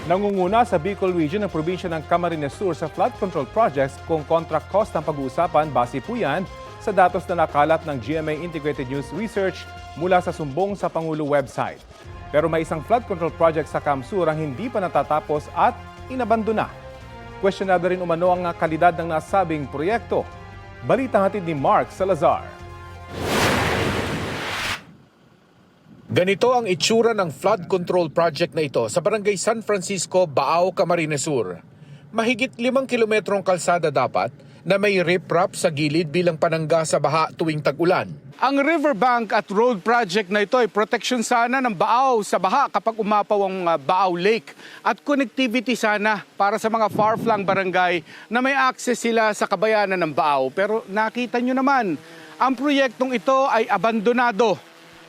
Nangunguna sa Bicol Region ng probinsya ng Camarines Sur sa flood control projects kung contract cost ang pag-uusapan. Base po yan sa datos na nakalap ng GMA Integrated News Research mula sa Sumbong sa Pangulo website. Pero may isang flood control project sa Camsur ang hindi pa natatapos at inabandona. Questionado rin umano ang kalidad ng nasabing proyekto. Balita hatid ni Mark Salazar. Ganito ang itsura ng flood control project na ito sa Barangay San Francisco, Baao, Camarines Sur. Mahigit 5 kilometrong kalsada dapat na may riprap sa gilid bilang panangga sa baha tuwing tag-ulan. Ang riverbank at road project na ito ay protection sana ng Baao sa baha kapag umapaw ang Baao Lake at connectivity sana para sa mga far-flung barangay na may access sila sa kabayanan ng Baao. Pero nakita nyo naman, ang proyektong ito ay abandonado,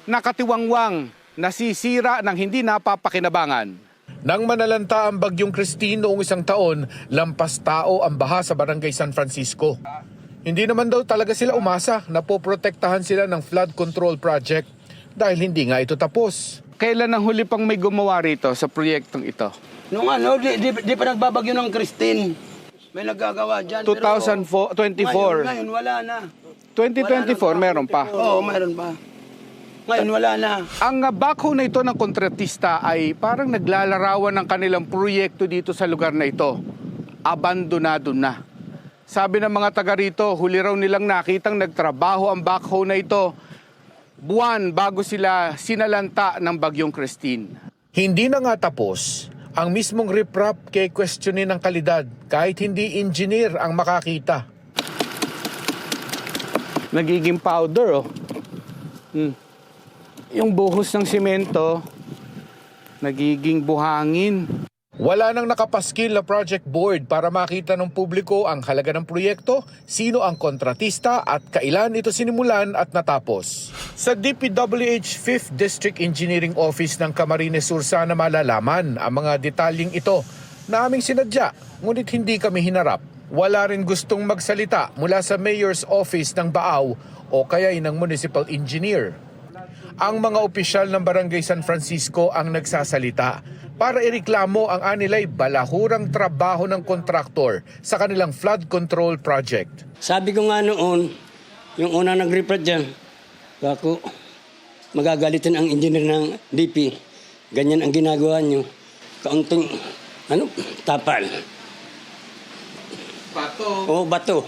nakatiwangwang, nasisira ng hindi napapakinabangan. Nang manalanta ang bagyong Christine noong isang taon, lampas tao ang baha sa Barangay San Francisco. Hindi naman daw talaga sila umasa na poprotektahan sila ng flood control project dahil hindi nga ito tapos. Kailan ang huli pang may gumawa rito sa proyektong ito? Nung di pa nagbabagyo ng Christine. May nagagawa dyan. 2024. Ngayon wala na. 2024 meron pa. Oo, meron pa. Ngayon wala na. Ang backhoe na ito ng kontratista ay parang naglalarawan ng kanilang proyekto dito sa lugar na ito. Abandonado na. Sabi ng mga taga rito, huli raw nilang nakitang nagtrabaho ang backhoe na ito buwan bago sila sinalanta ng bagyong Christine. Hindi na nga tapos, ang mismong riprap kay questionin ng kalidad kahit hindi engineer ang makakita. Nagiging powder, oh. Yung buhos ng simento, nagiging buhangin. Wala nang nakapaskil na project board para makita ng publiko ang halaga ng proyekto, sino ang kontratista at kailan ito sinimulan at natapos. Sa DPWH 5th District Engineering Office ng Camarines Sur sana malalaman ang mga detalyeng ito na aming sinadya, ngunit hindi kami hinarap. Wala rin gustong magsalita mula sa Mayor's Office ng Baao o kaya ng Municipal Engineer. Ang mga opisyal ng Barangay San Francisco ang nagsasalita para ireklamo ang anilay balahurang trabaho ng kontraktor sa kanilang flood control project. Sabi ko nga noon, yung una nag-report dyan, ako, magagalitin ang engineer ng DP. Ganyan ang ginagawa nyo. Kaunting, tapal. Bato. Oo, bato.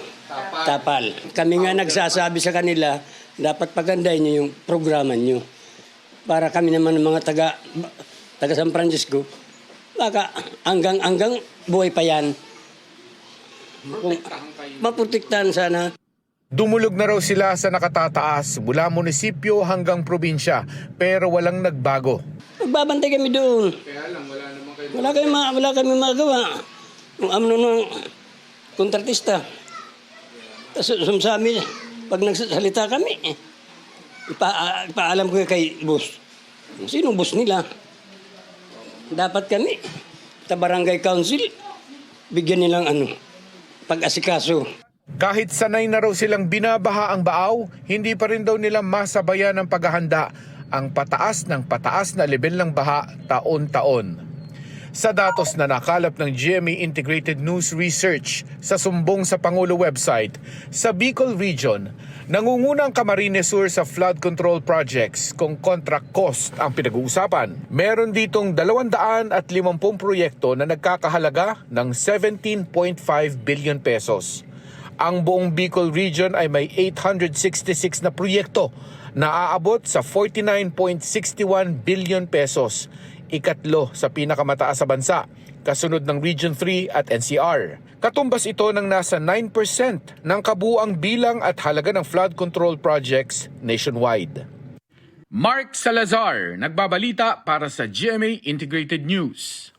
Tapal. Kami nga nagsasabi sa kanila, dapat pagandahin nyo yung programa nyo. Para kami naman ng mga taga San Francisco, baka hanggang buhay pa yan. Maprotektahan sana. Dumulog na raw sila sa nakatataas mula munisipyo hanggang probinsya pero walang nagbago. Magbabantay kami doon. Kaya lang, wala naman kayo. Wala kami magawa. Yung amno ng kontratista. Sa amin, pag nagsasalita kami, ipaalam ko kay boss. Sino boss nila? Dapat kami, sa barangay council, bigyan nilang pag-asikaso. Kahit sanay na raw silang binabaha ang Baao, hindi pa rin daw nila masabayan ang paghahanda ang pataas na level ng baha taon-taon. Sa datos na nakalap ng GMA Integrated News Research sa Sumbong sa Pangulo website, sa Bicol Region, nangunguna ang Camarines Sur sa flood control projects kung contract cost ang pinag-uusapan. Meron ditong 250 proyekto na nagkakahalaga ng 17.5 billion pesos. Ang buong Bicol Region ay may 866 na proyekto na aabot sa 49.61 billion pesos. Ikatlo sa pinakamataas sa bansa, kasunod ng Region 3 at NCR. Katumbas ito ng nasa 9% ng kabuuang bilang at halaga ng flood control projects nationwide. Mark Salazar, nagbabalita para sa GMA Integrated News.